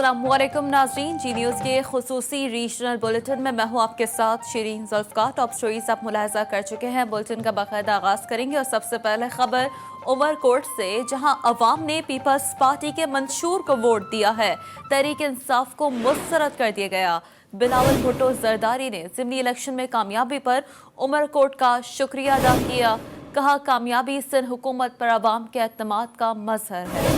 अस्सलाम वालेकुम नाज़रीन, जी न्यूज़ के खुसूसी रीजनल बुलेटिन में मैं हूँ आपके साथ शीरीन जुल्फ़कार। टॉप स्टोरीज आप मुलाहिज़ा कर चुके हैं। बुलेटिन का बाकायदा आगाज़ करेंगे और सबसे पहले खबर उमरकोट से, जहां अवाम ने पीपल्स पार्टी के मंशूर को वोट दिया है। तहरीक इंसाफ को मुस्तरद कर दिया गया। बिलावल भुट्टो जरदारी ने ज़िमनी इलेक्शन में कामयाबी पर उमरकोट का शुक्रिया अदा किया। कहा, कामयाबी सिंध हुकूमत पर अवाम के एतमाद का मज़हर है।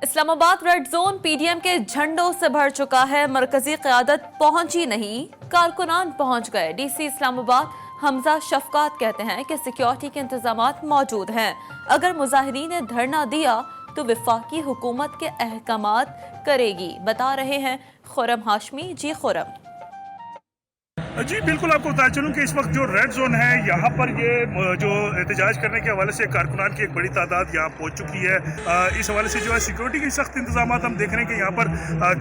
इस्लामाबाद रेड जोन पीडीएम के झंडों से भर चुका है। मरकजी क़यादत पहुंची नहीं, कारकुनान पहुंच गए। डीसी इस्लामाबाद हमजा शफकात कहते हैं कि सिक्योरिटी के इंतजामात मौजूद हैं। अगर मुजाहिरीन ने धरना दिया तो वफाकी हुकूमत के अहकामात करेगी, बता रहे हैं खुरम हाशमी। जी खुरम। जी बिल्कुल, आपको बता चलूँ कि इस वक्त जो रेड जोन है यहाँ पर ये जो एहतजाज करने के हवाले से कारकुनान की एक बड़ी तादाद यहाँ पहुँच चुकी है। इस हवाले से जो है सिक्योरिटी के सख्त इंतजाम हम देख रहे हैं कि यहाँ पर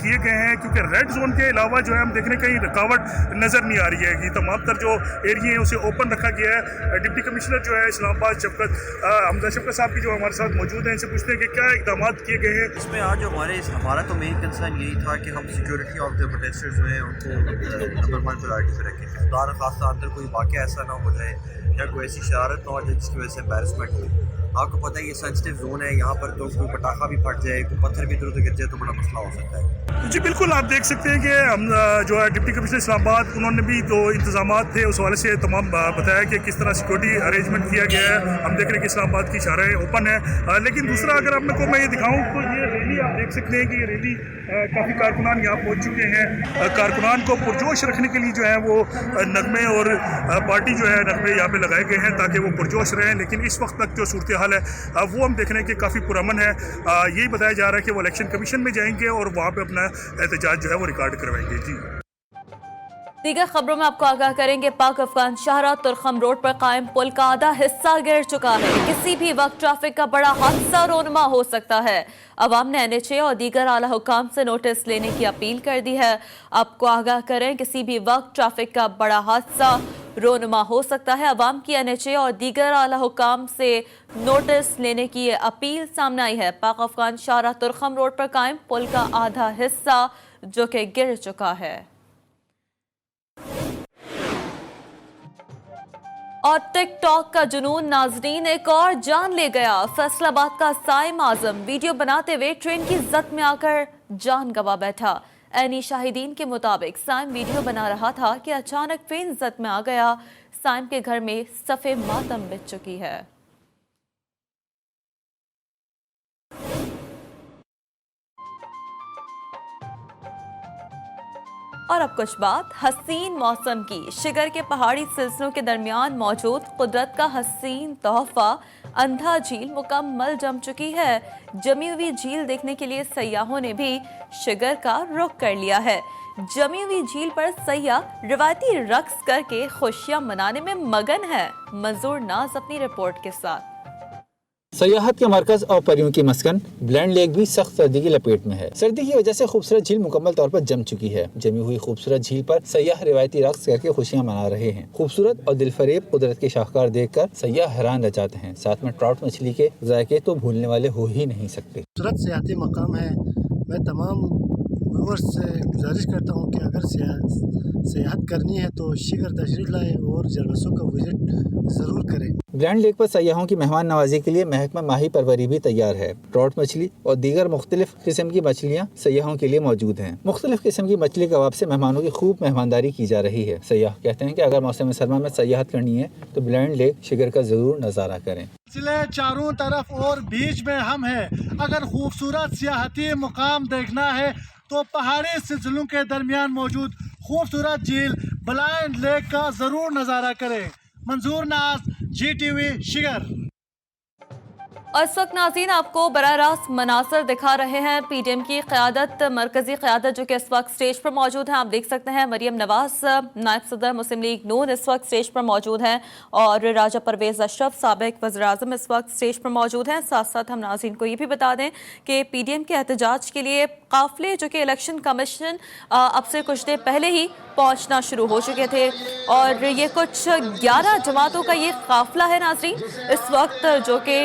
किए गए हैं, क्योंकि रेड जोन के अलावा जो है हम देख रहे हैं कहीं रुकावट नज़र नहीं आ रही है कि तमाम तर जो एरिया है उसे ओपन रखा गया है। डिप्टी कमिश्नर जो है इस्लामाबाद हमजा शफकत साहब की जो हमारे साथ मौजूद हैं, इनसे पूछते हैं कि क्या इकदाम किए गए हैं। इसमें आज हमारा तो मेन कंसर्न यही था कि हम सिक्योरिटी ऑफ द प्रोटेस्टर्स जो है उनको नंबर 1 प्रायोरिटी पे रखें। खुदा न खास्ता अंदर कोई वाक़या ऐसा ना हो जाए या कोई ऐसी शरारत ना हो जाए जिसकी वजह से एम्बैरसमेंट हो। आपको पता है ये सेंसिटिव जोन है, यहाँ पर तो कोई पटाखा भी फट जाए, कोई पत्थर भी इधर उधर गिर जाए तो बड़ा मसला हो सकता है। जी बिल्कुल, आप देख सकते हैं कि हम जो है डिप्टी कमिश्नर इस्लामाबाद, उन्होंने भी तो इंतजाम थे उस हवाले से तमाम बताया कि किस तरह सिक्योरिटी अरेंजमेंट किया गया है। हम देख रहे हैं कि इस्लामाबाद की शाराएँ ओपन है। लेकिन दूसरा अगर आपको मैं ये दिखाऊँ तो ये रैली आप देख सकते हैं कि ये रैली काफ़ी कारकुनान यहाँ पहुँच चुके हैं। कारकुनान को पुरजोश रखने के लिए जो है वो नगमे और पार्टी जो है नगमे यहाँ पे लगाए गए हैं ताकि वो पुरजोश रहें। लेकिन इस वक्त तक जो सूरत हाल है वो हम देख रहे हैं कि काफ़ी पुरअमन है। यही बताया जा रहा है कि वो इलेक्शन कमीशन में जाएंगे और वहाँ पे अपना एहतजाज जो है वो रिकॉर्ड करवाएंगे। जी दीगर खबरों में आपको आगाह करेंगे, पाक अफगान शाहरा तुरखम रोड पर कायम पुल का आधा हिस्सा गिर चुका है। किसी भी वक्त ट्रैफिक का बड़ा हादसा रोनमा हो सकता है। अवाम ने एनएचए और दीगर आला हुकाम से नोटिस लेने की अपील कर दी है। आपको आगाह करें, किसी भी वक्त ट्रैफिक का बड़ा हादसा रोनमा हो सकता है। अवाम की एनएचए और दीगर आला हुकाम से नोटिस लेने की अपील सामने आई है। पाक अफगान शाहरा तुरखम रोड पर कायम पुल का आधा हिस्सा जो कि गिर चुका है। और टिकटॉक का जुनून नाजरीन एक और जान ले गया। फैसलाबाद का साइम आजम वीडियो बनाते हुए ट्रेन की जद में आकर जान गंवा बैठा। ऐनी शाहिदीन के मुताबिक साइम वीडियो बना रहा था कि अचानक ट्रेन जद में आ गया। साइम के घर में सफ़े मातम बिछ चुकी है। और अब कुछ बात हसीन मौसम की। शिगर के पहाड़ी सिलसिलों के दरमियान मौजूद कुदरत का हसीन तोहफा अंधा झील मुकम्मल जम चुकी है। जमी हुई झील देखने के लिए सयाहों ने भी शिगर का रुख कर लिया है। जमी हुई झील पर सयाह रिवायती रक्स करके खुशियां मनाने में मगन है। मंजूर नाज अपनी रिपोर्ट के साथ। सयाहत के मरकज और परियों की मस्कन ब्लैंड लेक भी सख्त सर्दी की लपेट में है। सर्दी की वजह से खूबसूरत झील मुकम्मल तौर पर जम चुकी है। जमी हुई खूबसूरत झील पर सयाह रिवायती रक्स करके खुशियां मना रहे हैं। खूबसूरत और दिलफरेब कुदरत के शाहकार देखकर सयाह हैरान रह जाते हैं। साथ में ट्राउट मछली के जायके तो भूलने वाले हो ही नहीं सकते। खूबसूरत सियाहती मकाम है। मैं तमाम व्यूअर्स से गुजारिश करता हूँ कि अगर सियाहत करनी है तो शीघ्र तशरीफ लाए और जलसों का विजिट जरूर करें। ब्लैंड लेक पर सयाहों की मेहमान नवाजी के लिए महकमा माही परवरी भी तैयार है। ट्राउट मछली और दीगर मुख्तलिफ किस्म की मछलियाँ सयाहों के लिए मौजूद हैं। मुख्तलिफ किस्म की मछली कबाब से मेहमानों की खूब मेहमानदारी की जा रही है। सयाह कहते हैं कि अगर मौसम सरमा में सयाहत करनी है तो ब्लैंड लेक शिगर का जरूर नज़ारा करें। चारों तरफ और बीच में हम हैं। अगर खूबसूरत सियाहती मुकाम देखना है तो पहाड़ी सिलसिलों के दरमियान मौजूद खूबसूरत झील ब्लाइंड लेक का जरूर नजारा करें। मंजूर नाज, GTV शिगर। اور اس وقت ناظرین آپ کو براہ راست مناظر دکھا رہے ہیں پی ڈی ایم کی قیادت، مرکزی قیادت جو کہ اس وقت سٹیج پر موجود ہیں. آپ دیکھ سکتے ہیں مریم نواز نائب صدر مسلم لیگ نون اس وقت سٹیج پر موجود ہیں اور راجہ پرویز اشرف سابق وزیر اعظم اس وقت سٹیج پر موجود ہیں. ساتھ ساتھ ہم ناظرین کو یہ بھی بتا دیں کہ پی ڈی ایم کے احتجاج کے لیے قافلے جو کہ الیکشن کمیشن اب سے کچھ دیر پہلے ہی پہنچنا شروع ہو چکے تھے اور یہ کچھ 11 جماعتوں کا یہ قافلہ ہے ناظرین اس وقت جو کہ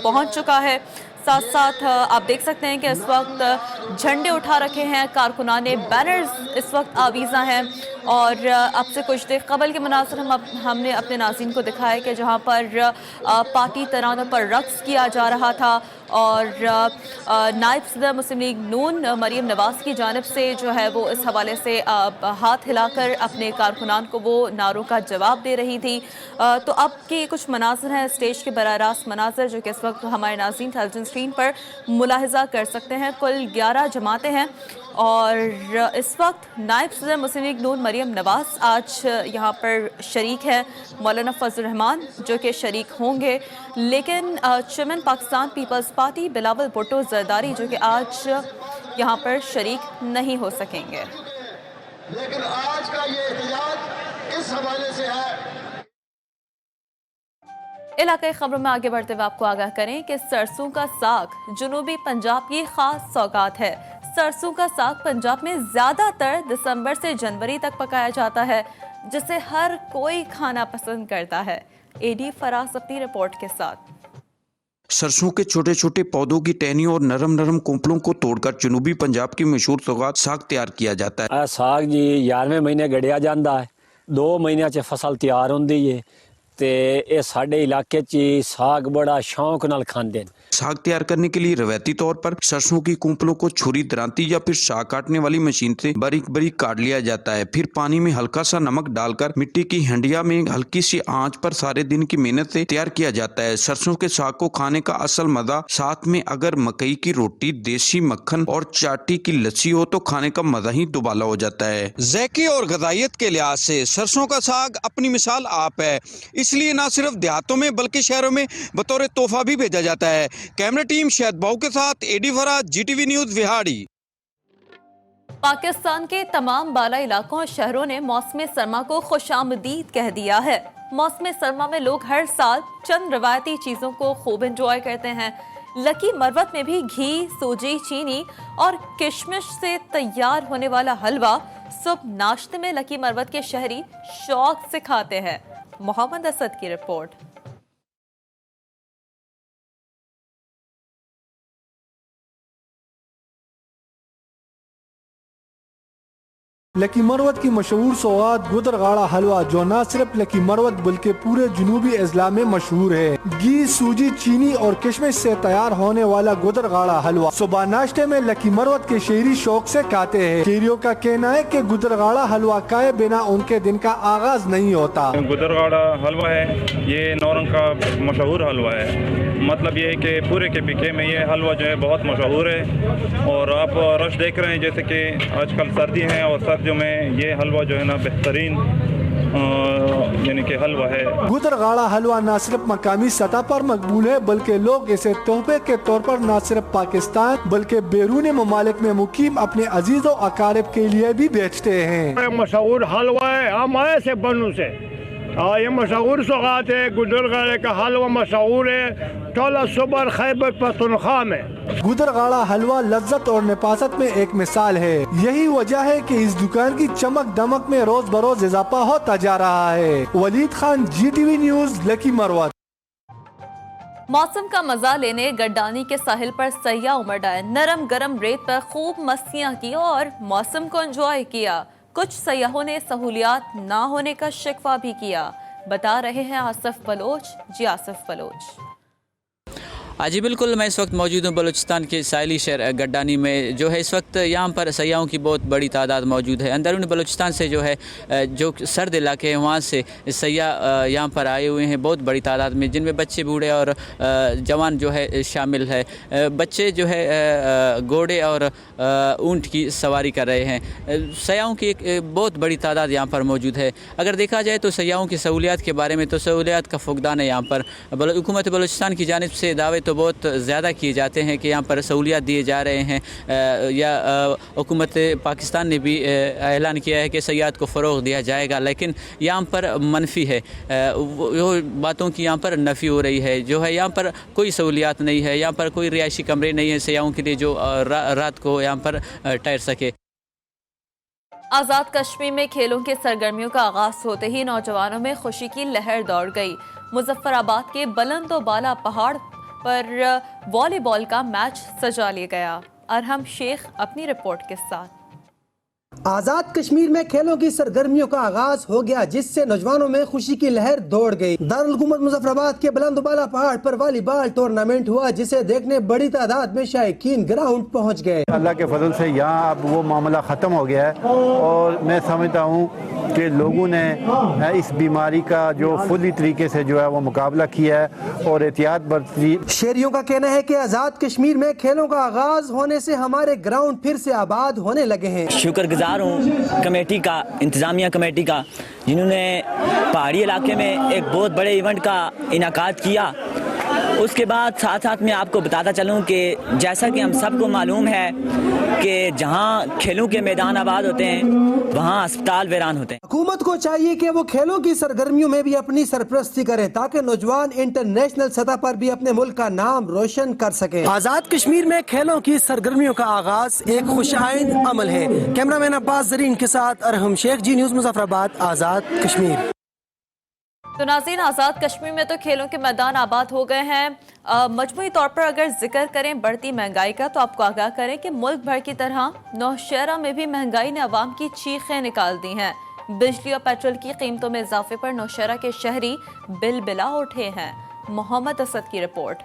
پہنچ چکا ہے. ساتھ ساتھ آپ دیکھ سکتے ہیں کہ اس وقت جھنڈے اٹھا رکھے ہیں کارکنان، بینرز اس وقت آویزاں ہیں اور اب سے کچھ دیر قبل کے مناظر ہم نے اپنے ناظرین کو دکھائے کہ جہاں پر پارٹی ترانوں پر رقص کیا جا رہا تھا اور نائب صدر مسلم لیگ نون مریم نواز کی جانب سے جو ہے وہ اس حوالے سے ہاتھ ہلا کر اپنے کارکنان کو وہ نعروں کا جواب دے رہی تھی. تو اب کے کچھ مناظر ہیں اسٹیج کے براہ راست مناظر جو کہ اس وقت ہمارے ناظرین ٹیلی ویژن اسکرین پر ملاحظہ کر سکتے ہیں. کل 11 جماعتیں ہیں اور اس وقت نائب صدر مسلم لیگ نون مریم نواز آج یہاں پر شریک ہے، مولانا فضل الرحمان جو کہ شریک ہوں گے، لیکن chairman Pakistan Peoples Party Bilawal Bhutto Zardari جو کہ آج یہاں پر شریک نہیں ہو سکیں گے. لیکن آج کا یہ احتجاج اس حوالے سے ہے. علاقائی خبروں میں آگے بڑھتے ہوئے آپ کو آگاہ کریں کہ سرسوں کا ساگ جنوبی پنجاب کی خاص سوغات ہے. سرسوں کا ساگ پنجاب میں زیادہ تر دسمبر سے جنوری تک پکایا جاتا ہے جسے ہر کوئی کھانا پسند کرتا ہے. اے ڈی فراز اپنی رپورٹ کے ساتھ. سرسوں کے چھوٹے چھوٹے پودوں کی ٹہنیوں اور نرم نرم کومپلوں کو توڑ کر جنوبی پنجاب کی مشہور سوغات ساگ تیار کیا جاتا ہے. ساگ جی 11ویں مہینے گڑیا جاتا ہے، 2 مہینے چ فصل تیار ہوندی ہے تے اے ساڈے علاقے چ ساگ بڑا شوق نال کھاندے ہیں. ساگ تیار کرنے کے لیے روایتی طور پر سرسوں کی کومپلوں کو چھری درانتی یا پھر ساگ کاٹنے والی مشین سے باریک باریک کاٹ لیا جاتا ہے. پھر پانی میں ہلکا سا نمک ڈال کر مٹی کی ہنڈیا میں ہلکی سی آنچ پر سارے دن کی محنت سے تیار کیا جاتا ہے. سرسوں کے ساگ کو کھانے کا اصل مزہ، ساتھ میں اگر مکئی کی روٹی، دیسی مکھن اور چاٹی کی لسی ہو تو کھانے کا مزہ ہی دوبالا ہو جاتا ہے. ذائقے اور غذائیت کے لحاظ سے سرسوں کا ساگ اپنی مثال آپ ہے، اس لیے نہ صرف دیہاتوں میں بلکہ شہروں میں بطور تحفہ بھی بھیجا جاتا ہے. کیمرہ ٹیم شہد باؤ کے ساتھ A D Faraz, G T V news, Vehari. Pakistan کے تمام بالا علاقوں اور شہروں نے موسم سرما کو خوش آمدید کہہ دیا ہے. موسم سرما میں لوگ ہر سال چند روایتی چیزوں کو خوب انجوائے کرتے ہیں. لکی مروت میں بھی گھی، سوجی، چینی اور کشمش سے تیار ہونے والا حلوہ صبح ناشتے میں لکی مروت کے شہری شوق سے کھاتے ہیں. محمد اسد کی رپورٹ. لکی مروت کی مشہور سوغات گدرغاڑا حلوہ جو نہ صرف لکی مروت بلکہ پورے جنوبی اضلاع میں مشہور ہے. گھی، سوجی، چینی اور کشمش سے تیار ہونے والا گدرغاڑا حلوہ صبح ناشتے میں لکی مروت کے شہری شوق سے کھاتے ہیں. شہریوں کا کہنا ہے کہ گدرغاڑا حلوہ کھائے بنا ان کے دن کا آغاز نہیں ہوتا. گدرغاڑا حلوہ ہے، یہ نورنگ کا مشہور حلوہ ہے. مطلب یہ ہے کہ پورے کے پی میں یہ حلوہ جو ہے بہت مشہور ہے اور آپ رش دیکھ رہے ہیں جیسے کہ آج کل سردی ہیں اور سردیوں میں یہ حلوہ جو ہے نا بہترین یعنی کہ حلوہ ہے. گدرغاڑا حلوہ نہ صرف مقامی سطح پر مقبول ہے بلکہ لوگ اسے تحفے کے طور پر نہ صرف پاکستان بلکہ بیرون ممالک میں مقیم اپنے عزیز و اقارب کے لیے بھی بیچتے ہیں. مشہور حلوہ ہے ہمارے سے بنو سے، یہ مشہور سوغات ہے. گدرغاڑے کا حلوہ مشہور ہے ٹولہ صبر خیبر پختونخوا میں. گدرغاڑا حلوہ لذت اور نفاست میں ایک مثال ہے. یہی وجہ ہے کہ اس دکان کی چمک دمک میں روز بروز اضافہ ہوتا جا رہا ہے. Walid Khan, G T V news, Lakki Marwat. موسم کا مزہ لینے گڈانی کے ساحل پر سیاح امڑ آئے. نرم گرم ریت پر خوب مستیاں کی اور موسم کو انجوائے کیا. کچھ سیاحوں نے سہولیات نہ ہونے کا شکوہ بھی کیا. بتا رہے ہیں آصف بلوچ. جی آصف بلوچ. جی بالکل، میں اس وقت موجود ہوں بلوچستان کے ساحلی شہر گڈانی میں. جو ہے اس وقت یہاں پر سیاحوں کی بہت بڑی تعداد موجود ہے. اندرون بلوچستان سے جو ہے جو سرد علاقے ہیں وہاں سے سیاح یہاں پر آئے ہوئے ہیں بہت بڑی تعداد میں، جن میں بچے، بوڑھے اور جوان جو ہے شامل ہے. بچے جو ہے گھوڑے اور اونٹ کی سواری کر رہے ہیں. سیاحوں کی ایک بہت بڑی تعداد یہاں پر موجود ہے. اگر دیکھا جائے تو سیاحوں کی سہولیات کے بارے میں تو سہولیات کا فقدان ہے یہاں پر. حکومت بلوچستان کی جانب سے دعوے تو بہت زیادہ کیے جاتے ہیں کہ یہاں پر سہولیات دیے جا رہے ہیں یا حکومت پاکستان نے بھی اعلان کیا ہے کہ سیاحت کو فروغ دیا جائے گا، لیکن یہاں پر منفی ہے، وہ باتوں کی یہاں پر نفی ہو رہی ہے۔ جو ہے یہاں پر کوئی سہولیات نہیں ہے، یہاں پر کوئی رہائشی کمرے نہیں ہیں سیاحوں کے لیے جو رات کو یہاں پر ٹھہر سکے۔ آزاد کشمیر میں کھیلوں کی سرگرمیوں کا آغاز ہوتے ہی نوجوانوں میں خوشی کی لہر دوڑ گئی۔ مظفر آباد کے بلند و بالا پہاڑ پر والی بال کا میچ سجا لیا گیا۔ ارحم شیخ اپنی رپورٹ کے ساتھ۔ آزاد کشمیر میں کھیلوں کی سرگرمیوں کا آغاز ہو گیا، جس سے نوجوانوں میں خوشی کی لہر دوڑ گئی۔ دارالحکومت مظفر آباد کے بلند و بالا پہاڑ پر والی بال ٹورنامنٹ ہوا، جسے دیکھنے بڑی تعداد میں شائقین گراؤنڈ پہنچ گئے۔ اللہ کے فضل سے یہاں اب وہ معاملہ ختم ہو گیا ہے، اور میں سمجھتا ہوں کہ لوگوں نے اس بیماری کا جو فلی طریقے سے جو ہے وہ مقابلہ کیا ہے اور احتیاط برتی۔ شہریوں کا کہنا ہے کہ آزاد کشمیر میں کھیلوں کا آغاز ہونے سے ہمارے گراؤنڈ پھر سے آباد ہونے لگے ہیں۔ شکر گزار ہوں کمیٹی کا، انتظامیہ کمیٹی کا، جنہوں نے پہاڑی علاقے میں ایک بہت بڑے ایونٹ کا انعقاد کیا۔ اس کے بعد ساتھ ساتھ میں آپ کو بتاتا چلوں کہ جیسا کہ ہم سب کو معلوم ہے کہ جہاں کھیلوں کے میدان آباد ہوتے ہیں وہاں اسپتال ویران ہوتے ہیں۔ حکومت کو چاہیے کہ وہ کھیلوں کی سرگرمیوں میں بھی اپنی سرپرستی کرے، تاکہ نوجوان انٹرنیشنل سطح پر بھی اپنے ملک کا نام روشن کر سکیں۔ آزاد کشمیر میں کھیلوں کی سرگرمیوں کا آغاز ایک خوش آئند عمل ہے۔ کیمرامین عباس زرین کے ساتھ ارحم شیخ، جی نیوز مظفر آباد، آزاد کشمیر۔ تو ناظرین، آزاد کشمیر میں تو کھیلوں کے میدان آباد ہو گئے ہیں۔ مجموعی طور پر اگر ذکر کریں بڑھتی مہنگائی کا، تو آپ کو آگاہ کریں کہ ملک بھر کی طرح نوشہرہ میں بھی مہنگائی نے عوام کی چیخیں نکال دی ہیں۔ بجلی اور پیٹرول کی قیمتوں میں اضافے پر نوشہرہ کے شہری بل بلا اٹھے ہیں۔ محمد اسد کی رپورٹ۔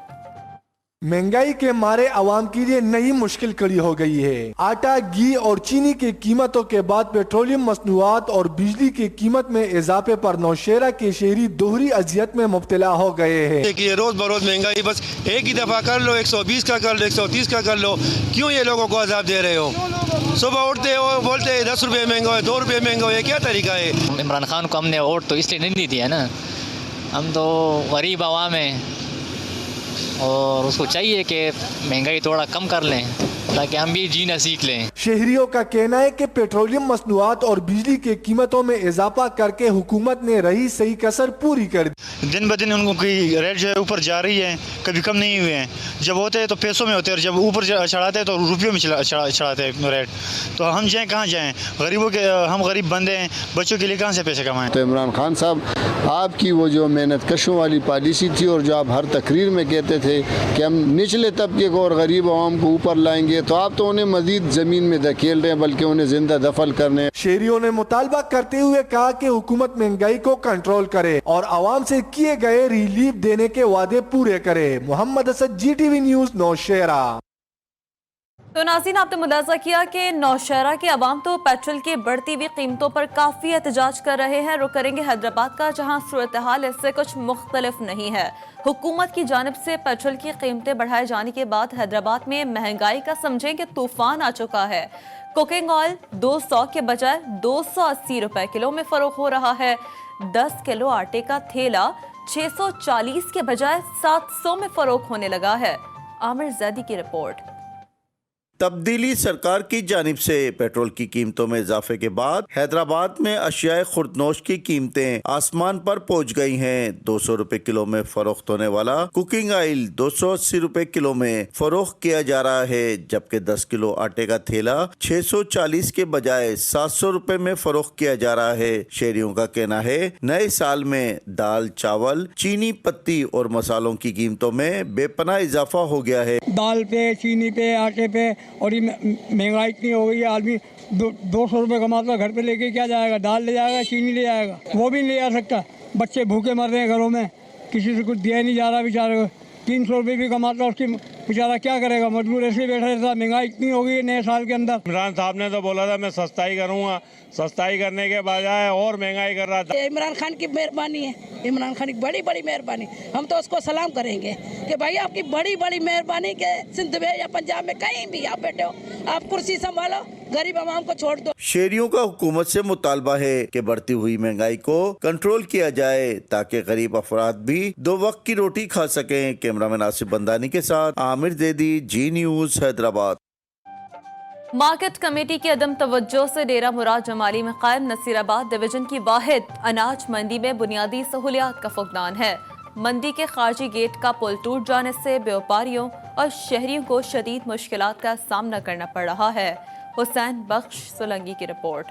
مہنگائی کے مارے عوام کے لیے نئی مشکل کھڑی ہو گئی ہے۔ آٹا، گھی اور چینی کی قیمتوں کے بعد پیٹرولیم مصنوعات اور بجلی کی قیمت میں اضافے پر نوشہرہ کے شہری دوہری اذیت میں مبتلا ہو گئے ہیں۔ یہ روز بروز مہنگائی بس ایک ہی دفعہ کر لو، 120 کا کر لو، 130 کا کر لو، کیوں یہ لوگوں کو عذاب دے رہے ہو؟ صبح اٹھتے ہو بولتے 10 روپے مہنگا ہے، 2 روپے مہنگا ہے، یہ کیا طریقہ ہے؟ عمران خان کو ہم نے ووٹ تو اس لیے نہیں دیا نا، ہم تو غریب عوام ہیں، اور اس کو چاہیے کہ مہنگائی تھوڑا کم کر لیں تاکہ ہم بھی جینا سیکھ لیں۔ شہریوں کا کہنا ہے کہ پیٹرولیم مصنوعات اور بجلی کی قیمتوں میں اضافہ کر کے حکومت نے رہی صحیح کسر پوری کر دی۔ دن بدن ان کو ریٹ جو ہے اوپر جا رہی ہے، کبھی کم نہیں ہوئے ہیں۔ جب ہوتے ہیں تو پیسوں میں ہوتے ہیں، اور جب اوپر چڑھاتے ہیں تو روپیوں میں چڑھاتے ہیں ریٹ۔ تو ہم جائیں کہاں جائیں؟ غریبوں کے، ہم غریب بندے ہیں، بچوں کے لیے کہاں سے پیسے کمائیں؟ تو عمران خان صاحب، آپ کی وہ جو محنت کشوں والی پالیسی تھی، اور جو آپ ہر تقریر میں کہتے تھے کہ ہم نچلے طبقے کو اور غریب عوام کو اوپر لائیں گے، تو آپ تو انہیں مزید زمین میں دھکیل رہے ہیں، بلکہ انہیں زندہ دفن کرنے۔ شہریوں نے مطالبہ کرتے ہوئے کہا کہ حکومت مہنگائی کو کنٹرول کرے اور عوام سے کیے گئے ریلیف دینے کے وعدے پورے کرے۔ Muhammad Asad, G T V news, Nowshera. تو ناظرین، آپ نے ملاحظہ کیا کہ نوشہرہ کے عوام تو پیٹرول کی بڑھتی ہوئی قیمتوں پر کافی احتجاج کر رہے ہیں۔ رخ کریں گے حیدرآباد کا، جہاں صورتحال اس سے کچھ مختلف نہیں ہے۔ حکومت کی جانب سے پیٹرول کی قیمتیں بڑھائے جانے کے بعد حیدرآباد میں مہنگائی کا سمجھیں کہ طوفان آ چکا ہے۔ کوکنگ آئل 200 کے بجائے 280 روپے کلو میں فروخت ہو رہا ہے۔ 10 کلو آٹے کا تھیلا 640 کے بجائے 700 میں فروخت ہونے لگا ہے۔ عامر زیدی کی رپورٹ۔ تبدیلی سرکار کی جانب سے پیٹرول کی قیمتوں میں اضافے کے بعد حیدرآباد میں اشیاء خوردنوش کی قیمتیں آسمان پر پہنچ گئی ہیں۔ 200 روپے کلو میں فروخت ہونے والا کوکنگ آئل 280 روپے کلو میں فروخت کیا جا رہا ہے، جبکہ 10 کلو آٹے کا تھیلا 640 کے بجائے 700 روپے میں فروخت کیا جا رہا ہے۔ شہریوں کا کہنا ہے نئے سال میں دال، چاول، چینی پتی اور مسالوں کی قیمتوں میں بے پناہ اضافہ ہو گیا ہے۔ دال پہ، چینی پہ، آٹے پہ، اور یہ مہنگائی اتنی ہو گئی ہے، آدمی 200 روپے کماتا ہے، گھر پہ لے کے کیا جائے گا؟ دال لے جائے گا، چینی لے جائے گا، وہ بھی نہیں لے جا سکتا۔ بچے بھوکے مر رہے ہیں گھروں میں، کسی سے کچھ دیا نہیں جا رہا بیچارے کو۔ 300 روپے بھی کماتا ہے، اس کی بیچارہ کیا کرے گا؟ مجبور ایسے بیٹھا رہتا۔ مہنگائی اتنی ہو گئی ہے نئے سال کے اندر۔ عمران صاحب نے تو بولا تھا میں سستائی کروں گا، سستائی کرنے کے بجائے اور مہنگائی کر رہا تھا۔ عمران خان کی مہربانی ہے، عمران خان کی بڑی بڑی مہربانی، ہم تو اس کو سلام کریں گے کہ بھائی آپ کی بڑی بڑی مہربانی کہ سندھ میں یا پنجاب میں کہیں بھی آپ بیٹھے ہو، آپ کرسی سنبھالو गरीब आवाम को छोड़ दो। शहरियों का हुकूमत से मुतालबा है कि बढ़ती हुई महंगाई को कंट्रोल किया जाए ताकि गरीब अफराद भी 2 वक्त की रोटी खा सकें। कैमरामैन आसिफ बंदानी के साथ आमिर जैदी, जी न्यूज़, हैदराबाद। मार्केट कमेटी की अदम तवज्जो से डेरा मुराद जमाली में कायम नसीराबाद डिवीजन की वाहिद अनाज मंडी में बुनियादी सहूलियात का फुकदान है। मंडी के खारजी गेट का पुल टूट जाने से व्यापारियों और शहरियों को शदीद मुश्किलात का सामना करना पड़ रहा है। हुसैन बख्श सोलंगी की रिपोर्ट।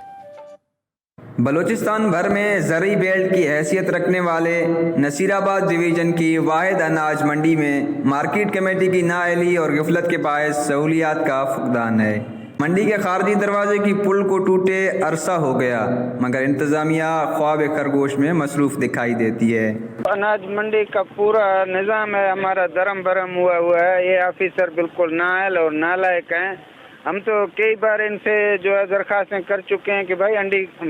बलूचिस्तान भर में ज़रई बेल्ट की हैसियत रखने वाले नसीराबाद डिवीज़न की वाहिद अनाज मंडी में मार्केट कमेटी की नाअहली और गफलत के बायस सहूलियात का फुकदान है। मंडी के खारजी दरवाजे की पुल को टूटे अरसा हो गया, मगर इंतज़ामिया ख्वाब खरगोश में मसरूफ़ दिखाई देती है। अनाज मंडी का पूरा निज़ाम है हमारा दरम बरम हुआ है। ये ऑफिसर बिल्कुल नाअहल और नालायक हैं। हम तो कई बार इनसे जो है दरखास्तें कर चुके हैं कि भाई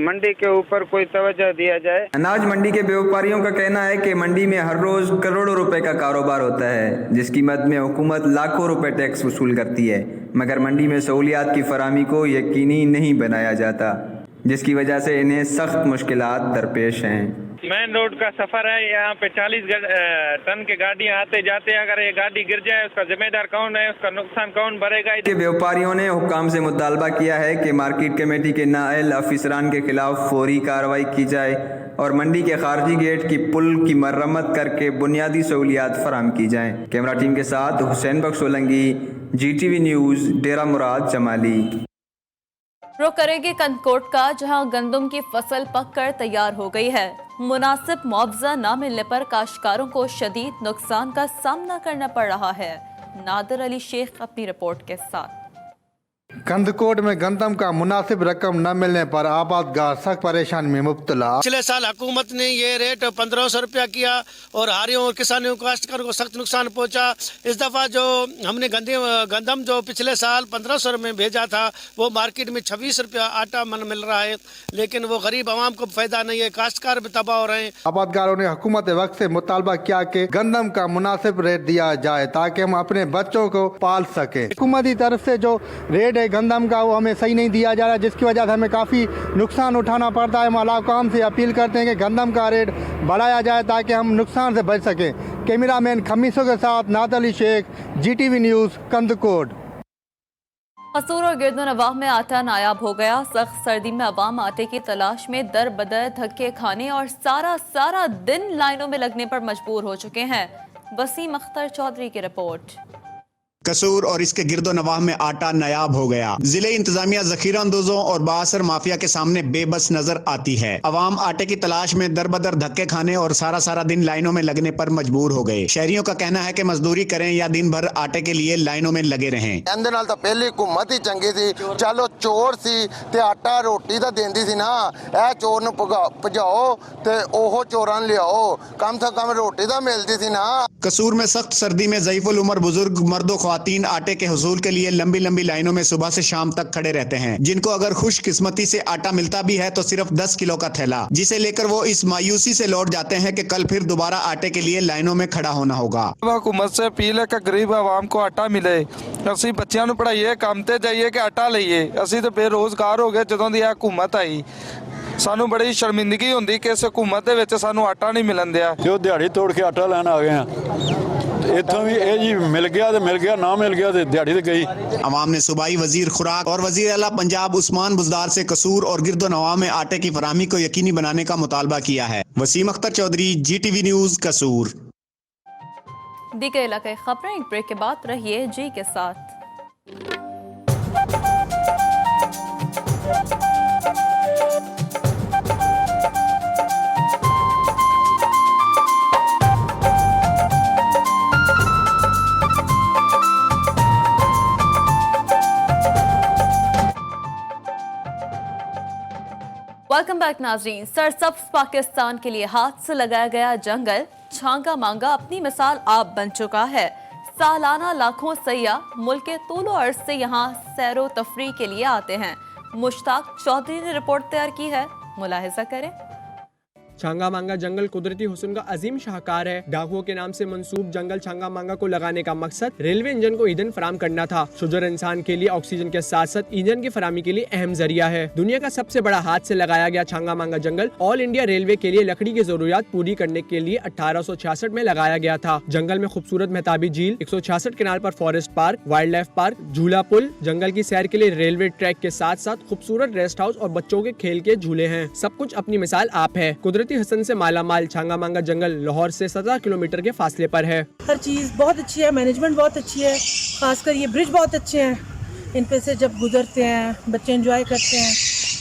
मंडी के ऊपर कोई तवज्जो दिया जाए। अनाज मंडी के व्यापारियों का कहना है कि मंडी में हर रोज करोड़ों रुपए का कारोबार होता है, जिसकी मद में हुकूमत लाखों रुपए टैक्स वसूल करती है, मगर मंडी में सहूलियात की फराहमी को यकीनी नहीं बनाया जाता, जिसकी वजह से इन्हें सख्त मुश्किलात दरपेश हैं। मेन रोड का सफर है, यहाँ पे 40 टन की गाड़ियाँ आते जाते हैं। अगर ये गाड़ी गिर जाए उसका जिम्मेदार कौन है, उसका नुकसान कौन भरेगा? के व्यापारियों ने हुकाम से मुतालबा किया है कि मार्केट कमेटी के नाअहल अफसरान के खिलाफ फौरी कार्रवाई की जाए और मंडी के खारजी गेट की पुल की मरम्मत करके बुनियादी सहूलियात फराहम की जाएं। कैमरा टीम के साथ हुसैन बख्श सोलंगी, GTV न्यूज़, डेरा मुराद जमाली। रुख करेंगे कंदकोट का, जहां गंदम की फसल पककर तैयार हो गई है। मुनासिब मुआवजा न मिलने पर काश्तकारों को शदीद नुकसान का सामना करना पड़ रहा है। नादिर अली शेख अपनी रिपोर्ट के साथ। कंदकोट में गंदम का मुनासिब रकम न मिलने पर आबादगार सख्त परेशानी में मुब्तला। पिछले साल हुकूमत ने ये रेट 1500 रुपया किया और हारियों और किसानों काश्तकारों को सख्त नुकसान पहुंचा। इस दफ़ा जो हमने गंदम जो पिछले साल 1500 में भेजा था वो मार्केट में 26 रुपया आटा मन मिल रहा है, लेकिन वो गरीब आवाम को फायदा नहीं है, काश्तकार भी तबाह हो रहे हैं। आबादगारों ने हुकूमत वक्त से मुतालबा किया कि गंदम का मुनासिब रेट दिया जाए ताकि हम अपने बच्चों को पाल सके। हुकूमत की तरफ से जो रेट है गंदम का वो हमें सही नहीं दिया जा रहा, जिसकी वजह से हमें काफ़ी नुकसान उठाना पड़ता है। हम अलाकाम से अपील करते हैं कि गंदम का रेट बढ़ाया जाए ताकि हम नुकसान से बच सकें। कैमरामैन खमीसों के साथ नादिर अली शेख, GTV न्यूज़, कंदकोट। कसूर और गिरदोनवाह में आटा नायाब हो गया। सख्त सर्दी में अवाम आटे की तलाश में दर बदर धक्के खाने और सारा दिन लाइनों में लगने पर मजबूर हो चुके हैं। वसीम अख्तर चौधरी की रिपोर्ट। कसूर और इसके गिरदो नवाह में आटा नायाब हो गया। जिले इंतजामिया जखीरा अंदोजों और बासर माफिया के सामने बेबस नजर आती है। अवाम आटे की तलाश में दर बदर धक्के खाने और सारा दिन लाइनों में लगने पर मजबूर हो गए। शहरियों का कहना है कि मजदूरी करें या दिन भर आटे के लिए लाइनों में लगे रहें। ਇਹਦੇ ਨਾਲ ਤਾਂ ਪਹਿਲੀ ਹੁਕੂਮਤ ਹੀ ਚੰਗੀ ਸੀ, ਚਲੋ ਚੋਰ ਸੀ ਤੇ ਆਟਾ ਰੋਟੀ ਤਾਂ ਦਿੰਦੀ ਸੀ ਨਾ, ਇਹ ਚੋਰ ਨੂੰ ਭਜਾਓ ਤੇ ਉਹ ਚੋਰਾਂ ਨੂੰ ਲਿਆਓ, कम से कम रोटी तो मिलती थी ना। कसूर में सख्त सर्दी में ज़ईफ़ुल उमर बुजुर्ग मर्दों ख्वातीन आटे के हुसूल के लिए लंबी लाइनों में सुबह से शाम तक खड़े रहते हैं, जिनको अगर खुशकिस्मती से आटा मिलता भी है तो सिर्फ 10 किलो का थैला, जिसे लेकर वो इस मायूसी से लौट जाते हैं कि कल फिर दोबारा आटे के लिए लाइनों में खड़ा होना होगा। हुकूमत से अपील है कि गरीब आवाम को आटा मिले। ਅਸੀਂ ਬੱਚਿਆਂ ਨੂੰ ਪੜਾਈਏ, ਕੰਮ ਤੇ ਜਾਈਏ ਕਿ ਆਟਾ ਲਈਏ। ਅਸੀਂ ਤਾਂ ਬੇਰੋਜ਼ਗਾਰ ਹੋ ਗਏ ਜਦੋਂ ਦੀ ਇਹ ਹੁਕੂਮਤ ਆਈ। ਸਾਨੂੰ ਬੜੀ ਸ਼ਰਮਿੰਦਗੀ ਹੁੰਦੀ ਕਿ ਇਸ ਹੁਕੂਮਤ ਦੇ ਵਿੱਚ ਸਾਨੂੰ ਆਟਾ ਨਹੀਂ ਮਿਲਣ ਦਿਆ। ਜੋ ਦਿਹਾੜੀ ਤੋੜ ਕੇ ਆਟਾ ਲੈਣ ਆ ਗਏ ਆ, ਇੱਥੋਂ ਵੀ ਇਹ ਜੀ ਮਿਲ ਗਿਆ ਤੇ ਮਿਲ ਗਿਆ, ਨਾ ਮਿਲ ਗਿਆ ਤੇ ਦਿਹਾੜੀ ਤੇ गई। अवाम ने सूबाई वजीर खुराक और वजीर आला पंजाब उस्मान बुजदार से कसूर और गिरदो नवाह में आटे की फराहमी को यकीनी बनाने का मुतालबा किया है। वसीम अख्तर चौधरी, GTV न्यूज़, कसूर। दीगर इलाके खबरें एक ब्रेक के बाद रहिए जी के साथ। वेलकम बैक नाजरीन। सरसब्ज पाकिस्तान के लिए हाथ से लगाया गया जंगल छांगा मांगा अपनी मिसाल आप बन चुका है। सालाना लाखों सयाह मुल्क के तूलो अर्ज से यहाँ सैरो तफरी के लिए आते हैं। मुश्ताक चौधरी ने रिपोर्ट तैयार की है, मुलाहिजा करें। छांगा मांगा जंगल कुदरती हुस्न का अजीम शाहकार है। डाकुओं के नाम से मंसूब जंगल छांगा मांगा को लगाने का मकसद रेलवे इंजन को ईंधन फराम करना था। शुजर इंसान के लिए ऑक्सीजन के साथ साथ ईंधन की फरामी के लिए अहम जरिया है। दुनिया का सबसे बड़ा हाथ से लगाया गया छांगा मांगा जंगल ऑल इंडिया रेलवे के लिए लकड़ी की जरूरियात पूरी करने के लिए 1866 में लगाया गया था। जंगल में खूबसूरत मेहताबी झील, 166 केनाल पर forest park, wild life park, झूला पुल, जंगल की सैर के लिए रेलवे ट्रैक के साथ साथ खूबसूरत रेस्ट हाउस और बच्चों के खेल के झूले हैं। सब कुछ अपनी मिसाल आप है। कुदरती हुस्न से माला माल छांगा मांगा जंगल लाहौर से 17 किलोमीटर के फासले पर है। हर चीज़ बहुत अच्छी है, मैनेजमेंट बहुत अच्छी है, खासकर ये ब्रिज बहुत अच्छे हैं। इन पे से जब गुजरते हैं बच्चे एंजॉय करते हैं,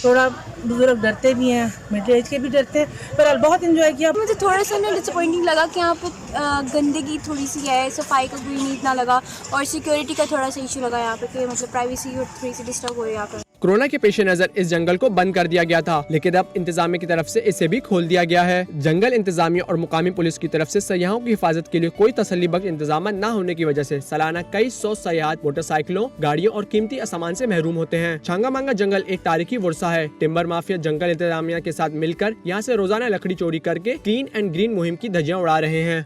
थोड़ा बुजुर्ग डरते भी हैं, मिडिल एज के भी डरते हैं, पर बहुत एंजॉय किया। मुझे थोड़ा सा ना डिसअपॉइंटिंग लगा कि यहाँ पे गंदगी थोड़ी सी है, सफाई का कोई नहीं इतना लगा, और सिक्योरिटी का थोड़ा सा इशू लगा यहाँ पे कि मतलब प्राइवेसी थोड़ी सी डिस्टर्ब हो रही है यहाँ पे। कोरोना के पेश नजर इस जंगल को बंद कर दिया गया था, लेकिन अब इंतजामिया की तरफ से इसे भी खोल दिया गया है। जंगल इंतजामिया और मुकामी पुलिस की तरफ से सयाहों की हिफाजत के लिए कोई तसल्ली बख्श इंतजाम न होने की वजह से सालाना कई सौ सयाहत मोटरसाइकिलों, गाड़ियों और कीमती सामान से महरूम होते हैं। छांगा मांगा जंगल एक तारीखी वर्सा है। टिम्बर माफिया जंगल इंतजामिया के साथ मिलकर यहाँ से रोजाना लकड़ी चोरी करके क्लीन एंड ग्रीन मुहिम की धज्जियां उड़ा रहे हैं।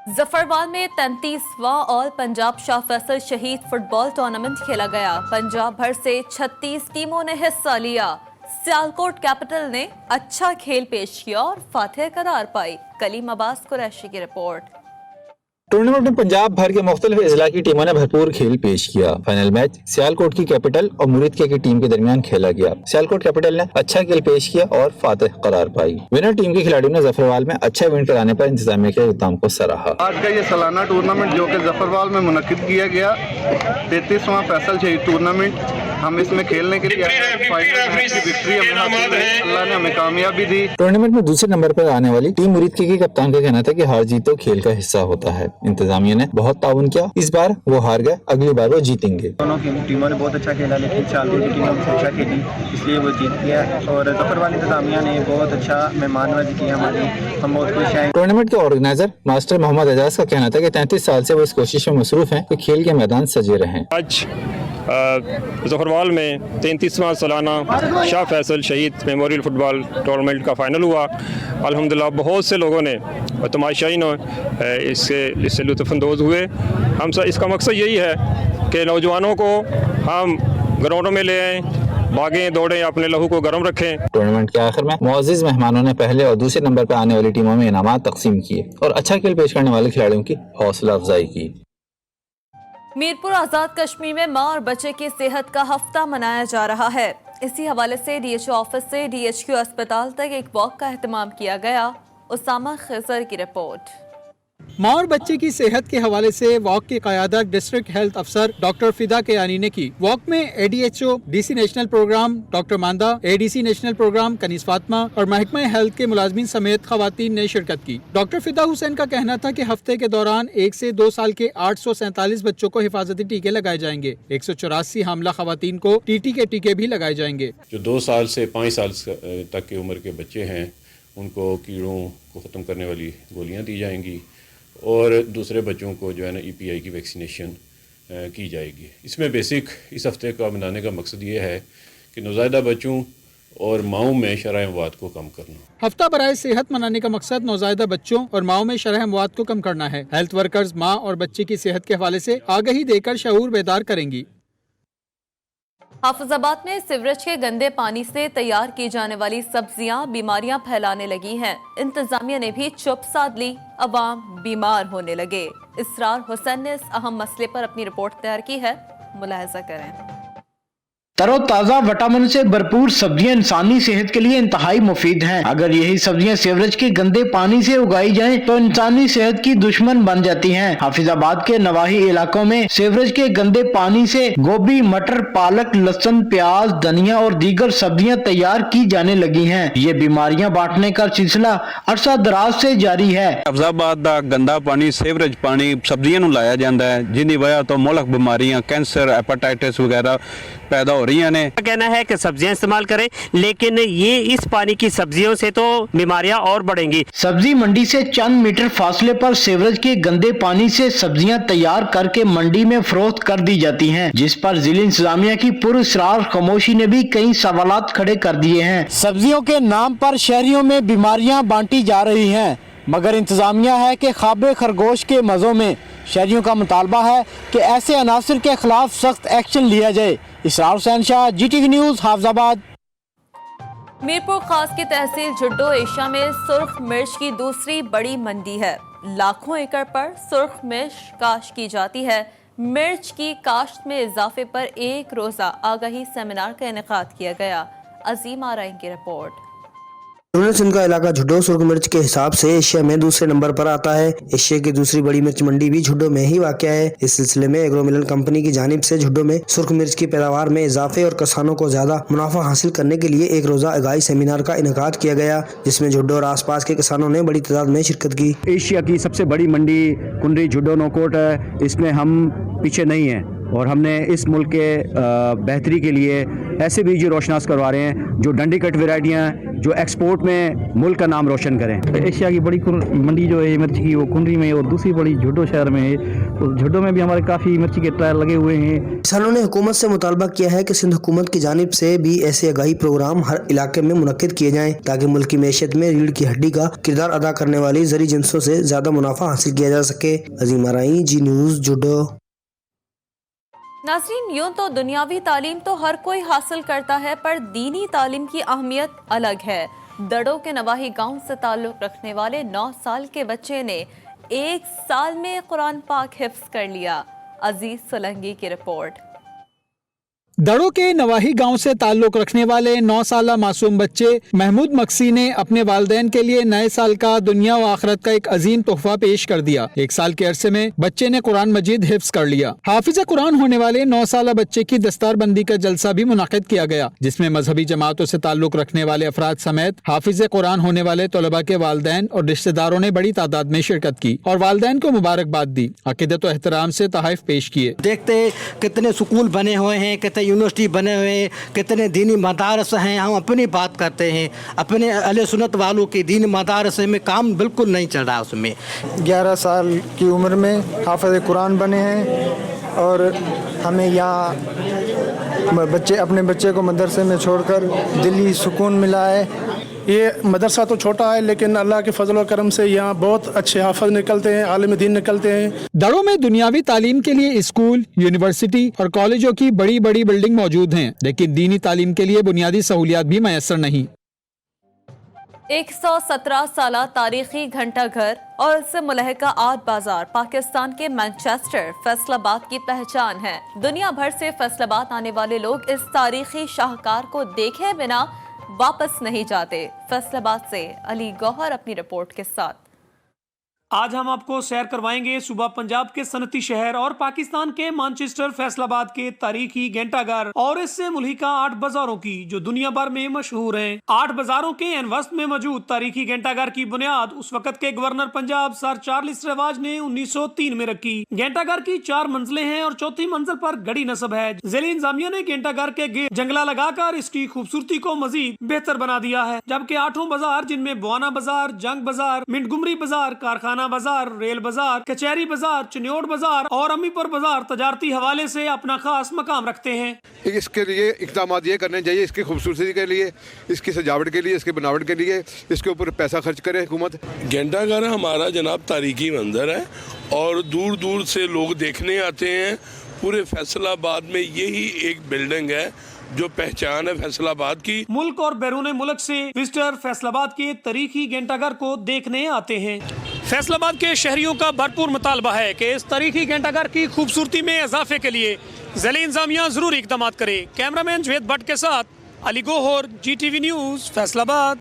जफरवाल में 33वां ऑल पंजाब शाह फैसल शहीद फुटबॉल टूर्नामेंट खेला गया। पंजाब भर से 36 टीमों ने हिस्सा लिया। सियालकोट कैपिटल ने अच्छा खेल पेश किया और फातेह करार पाई। कलीम अब्बास कुरैशी की रिपोर्ट। टूर्नामेंट में पंजाब भर के मुख्तलिफ अजला की टीमों ने भरपूर खेल पेश किया। फाइनल मैच सियालकोट की कैपिटल और मुरीदके की टीम के दरमियान खेला गया। सियालकोट कैपिटल ने अच्छा खेल पेश किया और फातेह करार पाई। विनर टीम के खिलाड़ियों ने जफरवाल में अच्छा इवेंट कराने पर इंतजामिया के इक़दाम को सराहा। आज का ये सालाना टूर्नामेंट जो कि जफरवाल में मुनक्किद किया गया, 33वां फैसल शहीद टूर्नामेंट, हम इसमें खेलने के लिए विक्ट्री अल्लाह ने हमें कामयाबी दी। टूर्नामेंट में दूसरे नंबर पर आने वाली टीम मुरीदके के कप्तान का कहना था कि हार जीत तो खेल का हिस्सा होता है। इंतजामिया ने बहुत ताउन किया, इस बार वो हार गए, अगली बार वो जीतेंगे। दोनों टीमों ने बहुत अच्छा खेला, लेकिन सियालकोट की टीम अच्छा खेली, इसलिए वो जीत गया। और जफरवाल इंतजामिया ने बहुत अच्छा मेहमाननवाजी की हमारी, हम बहुत खुश हैं। टूर्नामेंट के ऑर्गेनाइजर मास्टर मोहम्मद एजाज का कहना था कि 33 साल से वो इस कोशिश में मसरूफ हैं कि खेल के मैदान सजे रहें। आज जफरवाल में 33वां सालाना शाह फैसल शहीद मेमोरियल फुटबॉल टूर्नामेंट का फाइनल हुआ। अल्हम्दुलिल्लाह बहुत से लोगों ने तमाशाईन इससे लुत्फ़अंदोज़ हुए। हम सब इसका मकसद यही है कि नौजवानों को हम ग्राउंडों में ले आएँ, भागें दौड़ें, अपने लहू को गर्म रखें। टूर्नामेंट के आखिर में मुअज़्ज़िज़ मेहमानों ने पहले और दूसरे नंबर पर आने वाली टीमों में इनामात तकसीम किए और अच्छा खेल पेश करने वाले खिलाड़ियों की हौसला अफजाई की। मीरपुर आज़ाद कश्मीर में माँ और बच्चे की सेहत का हफ्ता मनाया जा रहा है। इसी हवाले से डीएचओ ऑफिस से डीएचक्यू अस्पताल तक एक वॉक का एहतमाम किया गया। उसामा खिजर की रिपोर्ट। माँ और बच्चे की सेहत के हवाले से वॉक की क़यादत डिस्ट्रिक्ट हेल्थ अफसर डॉक्टर फिदा केयानी ने की। वॉक में ADHO, DC national program doctor Manda, ADC national program Kaneez Fatima और महकमा हेल्थ के मुलाजमीन समेत खवातीन ने शिरकत की। डॉक्टर फिदा हुसैन का कहना था कि हफ्ते के दौरान 1 से 2 साल के 847 बच्चों को हिफाजती टीके लगाए जाएंगे। 184 हामला खवातीन को टीटी के टीके भी लगाए जाएंगे। जो 2 साल से 5 साल तक की उम्र के बच्चे हैं, उनको कीड़ों को ख़त्म करने वाली गोलियाँ दी जाएंगी और दूसरे बच्चों को जो है ना EPI की वैक्सीनेशन की जाएगी। इसमें बेसिक इस हफ्ते का मनाने का मकसद ये है कि नौज़ायदा बच्चों और माओं में शरह मवाद को कम करना। हफ्ता बराए सेहत मनाने का मकसद नौज़ायदा बच्चों और माओं में शरह मवाद को कम करना है। हेल्थ वर्कर्स माँ और बच्चे की सेहत के हवाले से आगाही देकर शऊर बेदार करेंगी। हाफिजाबाद में सीवरेज के गंदे पानी से तैयार की जाने वाली सब्जियां बीमारियां फैलाने लगी हैं। इंतजामिया ने भी चुप साध ली, अवाम बीमार होने लगे। इसरार हुसैन ने इस अहम मसले पर अपनी रिपोर्ट तैयार की है, मुलाहिजा करें। तरोताज़ा विटामिन से भरपूर सब्जियां इंसानी सेहत के लिए इंतहाई मुफीद हैं। अगर यही सब्जियां सीवरेज के गंदे पानी से उगाई जाएं तो इंसानी सेहत की दुश्मन बन जाती हैं। हाफिजाबाद के नवाही इलाकों में सीवरेज के गंदे पानी से गोभी, मटर, पालक, लहसुन, प्याज, धनिया और दीगर सब्जियां तैयार की जाने लगी हैं। ये बीमारियां बांटने का सिलसिला अरसा दराज से जारी है। हाफिजाबाद का गंदा पानी, सीवरेज पानी सब्जियां लाया जाता है, जिसकी वजह तो मुल्क बीमारियां, कैंसर, हेपेटाइटिस वगैरह पैदा हो रही रही ने। कहना है कि सब्जियां इस्तेमाल करें, लेकिन ये इस पानी की सब्जियों से तो बीमारियां और बढ़ेंगी। सब्जी मंडी से चंद मीटर फासले पर सीवरेज के गंदे पानी से सब्जियां तैयार करके मंडी में फरोख्त कर दी जाती हैं, जिस पर जिला इंतजामिया की पुरअसरार खामोशी ने भी कई सवालात खड़े कर दिए हैं। सब्जियों के नाम पर शहरियों में बीमारियां बांटी जा रही हैं, मगर इंतजामिया है कि ख्वाबे खरगोश के मज़ों में शहरियों का मुतालबा है कि ऐसे अनासर के खिलाफ सख्त एक्शन लिया जाए। इसरार हुसैन शाह, GTV न्यूज़, हाफिजाबाद। मीरपुर खास की तहसील झुड्डो एशिया में सुर्ख मिर्च की दूसरी बड़ी मंडी है। लाखों एकड़ पर सुर्ख मिर्च काश्त की जाती है। मिर्च की काश्त में इजाफे पर एक रोजा आगाही सेमिनार का इनेकाद किया गया। अजीम आराइन की रिपोर्ट। सिंध का इलाका झुड्डो सुर्ख मिर्च के हिसाब से एशिया में दूसरे नंबर पर आता है। एशिया की दूसरी बड़ी मिर्च मंडी भी झुड्डो में ही वाक़या है। इस सिलसिले में एग्रो मिलन कंपनी की जानिब से झुड्डो में सुर्ख मिर्च की पैदावार में इजाफे और किसानों को ज्यादा मुनाफा हासिल करने के लिए एक रोजा आगाही सेमिनार का इनेकाद किया गया, जिसमें झुड्डो और आसपास के किसानों ने बड़ी तादाद में शिरकत की। एशिया की सबसे बड़ी मंडी कुंडरी झुड्डो नौकोट है, इसमें हम पीछे नहीं हैं और हमने इस मुल्क के बेहतरी के लिए ऐसे बीज रोशनास करवा रहे हैं जो डंडी कट वेराइटियाँ जो एक्सपोर्ट में मुल्क का नाम रोशन करें। एशिया की बड़ी मंडी जो है मिर्च की वो कुंडरी में और दूसरी बड़ी झुड्डो शहर में है, तो झुड्डो में भी हमारे काफ़ी मिर्ची के ट्रायल लगे हुए हैं। किसानों ने हुकूमत से मुतालबा किया है कि सिंध हुकूमत की जानिब से भी ऐसे आगाही प्रोग्राम हर इलाके में मुनक्किद किए जाएं, ताकि मुल्क की मैशियत में रीढ़ की हड्डी का किरदार अदा करने वाली ज़री जिनसों से ज्यादा मुनाफा हासिल किया जा सके। अजीम आराई, जी न्यूज़, झुड्डो। नाज़रीन, यूं तो दुनियावी तालीम तो हर कोई हासिल करता है, पर दीनी तालीम की अहमियत अलग है। दड़ों के नवाही गांव से ताल्लुक रखने वाले 9 साल के बच्चे ने 1 साल में कुरान पाक हिफ्ज कर लिया। अजीज सोलंकी की रिपोर्ट। दड़ों के नवाही गांव से ताल्लुक रखने वाले 9 साला मासूम बच्चे महमूद मक्सी ने अपने वालिदैन के लिए नए साल का दुनिया व आखिरत का एक अजीम तोहफा पेश कर दिया। 1 साल के अरसे में बच्चे ने कुरान मजीद हिफ्ज कर लिया। हाफिज कुरान होने वाले 9 साला बच्चे की दस्तारबंदी का जलसा भी मुनाकिद किया गया, जिसमें मजहबी जमातों से ताल्लुक रखने वाले अफराद समेत हाफिज कुरान होने वाले तलबा के वालिदैन और रिश्तेदारों ने बड़ी तादाद में शिरकत की और वालिदैन को मुबारकबाद दी, अकीदत व एहतराम से तोहफ़ पेश किए। देखते कितने स्कूल बने हुए हैं, कितने यूनिवर्सिटी बने हुए हैं, कितने दीनी मदारस हैं। हम अपनी बात करते हैं, अपने अहले सुन्नत वालों के दीनी मदारस में काम बिल्कुल नहीं चल रहा। उसमें 11 साल की उम्र में हाफ़िज़ कुरान बने हैं और हमें यहाँ अपने बच्चे को मदरसे में छोड़कर दिली सुकून मिला है। ये मदरसा तो छोटा है, लेकिन अल्लाह के फजल व करम से यहाँ बहुत अच्छे हाफिज निकलते हैं, आलिम दीन निकलते हैं। दड़ों में दुनियावी तालीम के लिए स्कूल, यूनिवर्सिटी और कॉलेजों की बड़ी बड़ी बिल्डिंग मौजूद हैं, लेकिन दीनी तालीम के लिए बुनियादी सहूलियात भी मैसर नहीं। 117 साला तारीखी घंटा घर और इससे मुलहका आर्ट बाजार पाकिस्तान के मैनचेस्टर फैसलाबाद की पहचान है। दुनिया भर से फैसलाबाद आने वाले लोग इस तारीखी शाहकार को देखे बिना वापस नहीं जाते। फैसलाबाद से अली गौहर अपनी रिपोर्ट के साथ। आज हम आपको सैर करवाएंगे सूबा पंजाब के सनती शहर और पाकिस्तान के मैनचेस्टर फैसलाबाद के तारीखी घंटाघर और इससे मुल्हिका 8 बाजारों की जो दुनिया भर में मशहूर हैं। 8 बाजारों के एनवस्त में मौजूद तारीखी घंटाघर की बुनियाद उस वक्त के गवर्नर पंजाब सर चार्ल्स रिवाज ने 1903 में रखी। घंटाघर की 4 मंजिलें हैं और चौथी मंजिल पर गड़ी नस्ब है। जिले इंतजामिया ने घंटाघर के गेट जंगला लगाकर इसकी खूबसूरती को मजीद बेहतर बना दिया है, जबकि 8 बाजार जिनमें बुआना बाजार, जंग बाजार, मिंटगुमरी बाजार, कारखाना बाजार, रेल बाजार, कचहरी बाजार, चिन्योट बाजार और अमीपुर बाजार तजारती हवाले से अपना खास मकाम रखते हैं। इसके लिए इक़दाम ये करने चाहिए, इसकी खूबसूरती के लिए, इसकी सजावट के लिए, इसकी बनावट के लिए, इसके ऊपर पैसा खर्च करे हुकूमत। घंटाघर हमारा जनाब तारीखी मंजर है और दूर दूर से लोग देखने आते हैं। पूरे फैसलाबाद में यही एक बिल्डिंग है जो पहचान है फैसलाबाद की। मुल्क और बैरून मुल्क से विजिटर फैसलाबाद के तारीखी घंटाघर को देखने आते हैं। फैसलाबाद के शहरियों का भरपूर मुतालबा है कि इस तारीखी घंटाघर की खूबसूरती में इजाफे के लिए ज़िले इंतजामिया जरूरी इक़दाम करे। कैमरामैन जुवेद भट्ट के साथ अली गौहर, GTV न्यूज़, फैसलाबाद।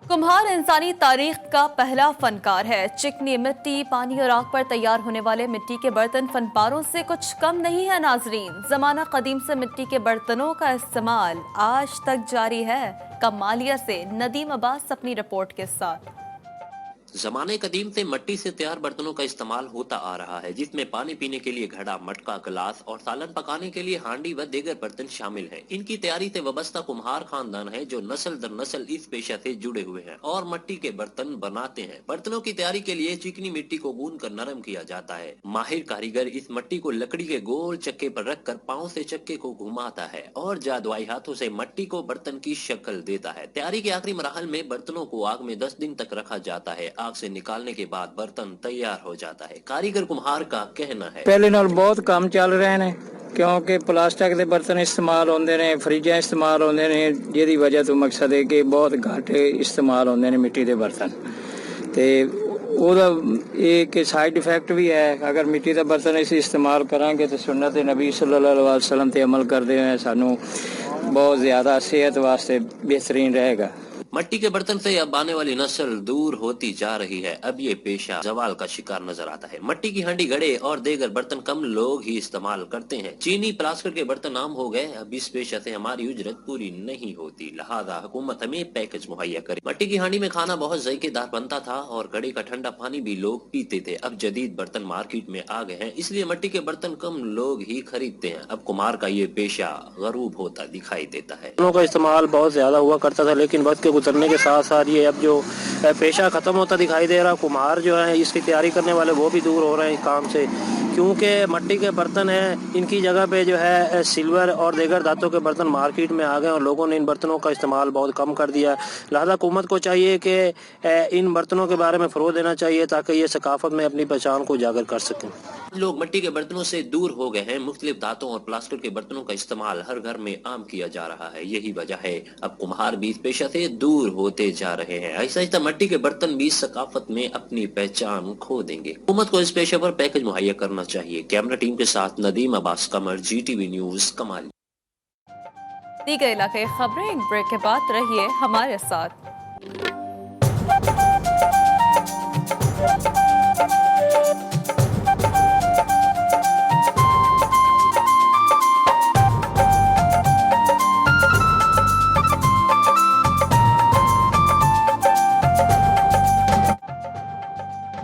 कुम्हार इंसानी तारीख का पहला फनकार है। चिकनी मिट्टी, पानी और आग पर तैयार होने वाले मिट्टी के बर्तन फनपारों से कुछ कम नहीं है। नाजरीन, जमाना कदीम से मिट्टी के बर्तनों का इस्तेमाल आज तक जारी है। कमालिया से नदीम अब्बास अपनी रिपोर्ट के साथ। ज़माने कदीम से मिट्टी से तैयार बर्तनों का इस्तेमाल होता आ रहा है, जिसमें पानी पीने के लिए घड़ा, मटका, गिलास और सालन पकाने के लिए हांडी व दीगर बर्तन शामिल हैं। इनकी तैयारी से वाबस्ता कुम्हार खानदान है जो नस्ल दर नस्ल इस पेशा से जुड़े हुए हैं और मिट्टी के बर्तन बनाते हैं। बर्तनों की तैयारी के लिए चिकनी मिट्टी को गूंद कर नरम किया जाता है। माहिर कारीगर इस मिट्टी को लकड़ी के गोल चक्के पर रख कर पाँव से चक्के को घुमाता है और जादुई हाथों से मिट्टी को बर्तन की शक्ल देता है। तैयारी के आखिरी मरहल में बर्तनों को आग में 10 दिन तक रखा जाता है। आग से निकालने के बाद बर्तन तैयार हो जाता है। कारीगर कुम्हार का कहना है, पहले नाल बहुत काम चल रहे हैं क्योंकि प्लास्टिक के बर्तन इस्तेमाल होंगे ने, फ्रिजा इस्तेमाल होंगे ने, जिहदी वजह तो मकसद है कि बहुत घट इस्तेमाल होंगे ने मिट्टी के बर्तन। ते ਉਹਦਾ एक साइड इफेक्ट भी है, अगर मिट्टी का बर्तन ਅਸੀਂ इस्तेमाल करांगे तो सुन्नत नबी सल्लल्लाहु अलैहि वसल्लम ते अमल करते हुए सानू बहुत ज़्यादा सेहत वास्ते बेहतरीन रहेगा। मिट्टी के बर्तन से अब आने वाली नस्ल दूर होती जा रही है। अब ये पेशा जवाल का शिकार नजर आता है। मिट्टी की हांडी, घड़े और दीगर बर्तन कम लोग ही इस्तेमाल करते हैं। चीनी, प्लास्टिक के बर्तन आम हो गए। अब इस पेशा से हमारी उजरत पूरी नहीं होती, लिहाजा हुकूमत हमें पैकेज मुहैया करे। मिट्टी की हांडी में खाना बहुत ज़ायकेदार बनता था और घड़े का ठंडा पानी भी लोग पीते थे। अब जदीद बर्तन मार्केट में आ गए हैं, इसलिए मिट्टी के बर्तन कम लोग ही खरीदते हैं। अब कुम्हार का ये पेशा गरूब होता दिखाई देता है। का इस्तेमाल बहुत ज्यादा हुआ करता था, लेकिन वक्त के गुजरने के साथ साथ ये अब जो पेशा खत्म होता दिखाई दे रहा। कुम्हार जो है इसकी तैयारी करने वाले वो भी दूर हो रहे हैं इस काम से, क्योंकि मिट्टी के बर्तन हैं, इनकी जगह पे जो है सिल्वर और दीगर धातु के बर्तन मार्केट में आ गए और लोगों ने इन बर्तनों का इस्तेमाल बहुत कम कर दिया। लिहाजा हुकूमत को चाहिए कि इन बर्तनों के बारे में फ़रोग़ देना चाहिए ताकि ये सकाफत में अपनी पहचान को उजागर कर सकें। लोग मिट्टी के बर्तनों से दूर हो गए हैं। मुख्तलिफ धातुओं और प्लास्टिक के बर्तनों का इस्तेमाल हर घर में आम किया जा रहा है। यही वजह है अब कुम्हार भी इस पेशा से दूर होते जा रहे हैं। ऐसा ऐसा मिट्टी के बर्तन भी सकाफत में अपनी पहचान खो देंगे। हुकूमत को इस पेशे पर पैकेज मुहैया करना चाहिए। कैमरा टीम के साथ नदीम अब्बास कमर, GTV न्यूज, कमाल। दीगर इलाके खबरें एक ब्रेक के बाद, रहिए हमारे साथ।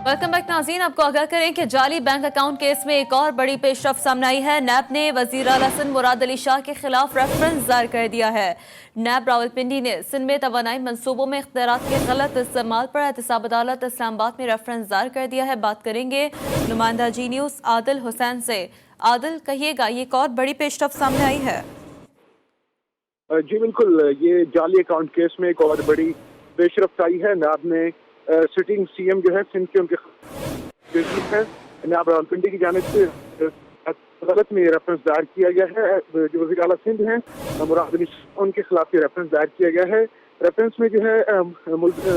वेलकम बैक नाज़रीन, आपको आगाह करें कि जाली बैंक अकाउंट केस में एक और बड़ी पेशरफ सामने आई है। नैब ने वज़ीर आला सिंध मुराद अली शाह के खिलाफ रेफरेंस दायर कर दिया है। नैब रावलपिंडी ने सिंध में तवानाई मंसूबों में इख्तियारात के गलत इस्तेमाल पर एहतसाब अदालत इस्लामाबाद में रेफरेंस दायर कर दिया है। बात करेंगे नुमाइंदा जी न्यूज़ आदिल हुसैन से। आदिल, कहिएगा, ये एक और बड़ी पेशरफ सामने आई है। जी बिल्कुल, ये जाली अकाउंट केस में एक और बड़ी पेशरफ आई है। नैब ने सिटिंग CM जो है सिंध के उनके है नैब रावलपिंडी की जानिब से अदालत में रेफरेंस दायर किया गया है। जो वज़ीर आला सिंध हैं मुराद अली शाह, उनके खिलाफ ये रेफरेंस दायर किया गया है। रेफरेंस में जो है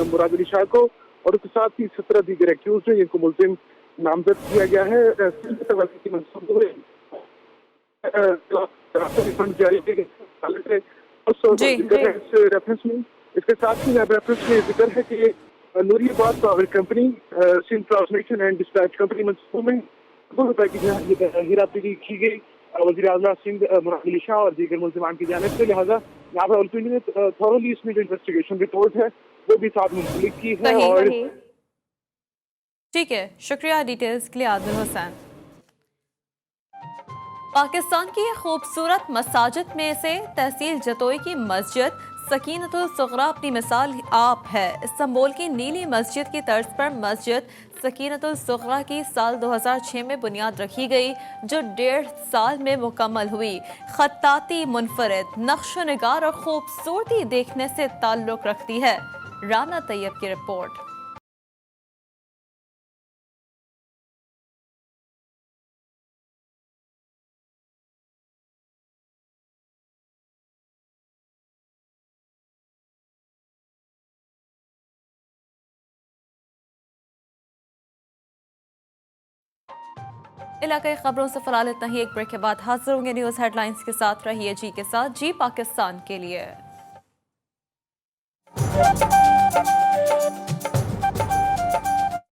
मुराद अली शाह को और उसके साथ ही 17 दीगर एक्यूज़ हैं जिनको मुल्ज़िम नामजद किया गया है। सिंध तवानाई की मंसूबों में जारी किए गए रेफरेंस में। इसके साथ ही रेफरेंस में जिक्र है कि Nooriabad power company, Sindh transmission and dispatch company मंसूबों में ₹2 की हेराफेरी की गई वज़ीर आला सिंध मुराद अली शाह और दीगर मुल्ज़िमान की जानिब से। लिहाजा नैब रावलपिंडी ने थॉरली इसमें जो इन्वेस्टिगेशन रिपोर्ट है वो भी साथ मुंसलिक की है। और ठीक है, शुक्रिया डिटेल्स के लिए आदिल हुसैन। पाकिस्तान की खूबसूरत मसाजिद में से तहसील जतोई की मस्जिद सकीनतुल सुगरा अपनी मिसाल आप है। इस्तांबुल की नीली मस्जिद की तर्ज पर मस्जिद सकीनतुल सुगरा की साल 2006 में बुनियाद रखी गई, जो 1.5 साल में मुकम्मल हुई। खत्ताती मुनफरिद, नक्श निगार और खूबसूरती देखने से ताल्लुक रखती है। राना तैयब की रिपोर्ट। इलाकाई खबरों से फिलहाल इतना ही। एक ब्रेक के बाद हाजिर होंगे न्यूज़ हेडलाइंस के साथ। रहिए जी के साथ, जी पाकिस्तान के लिए।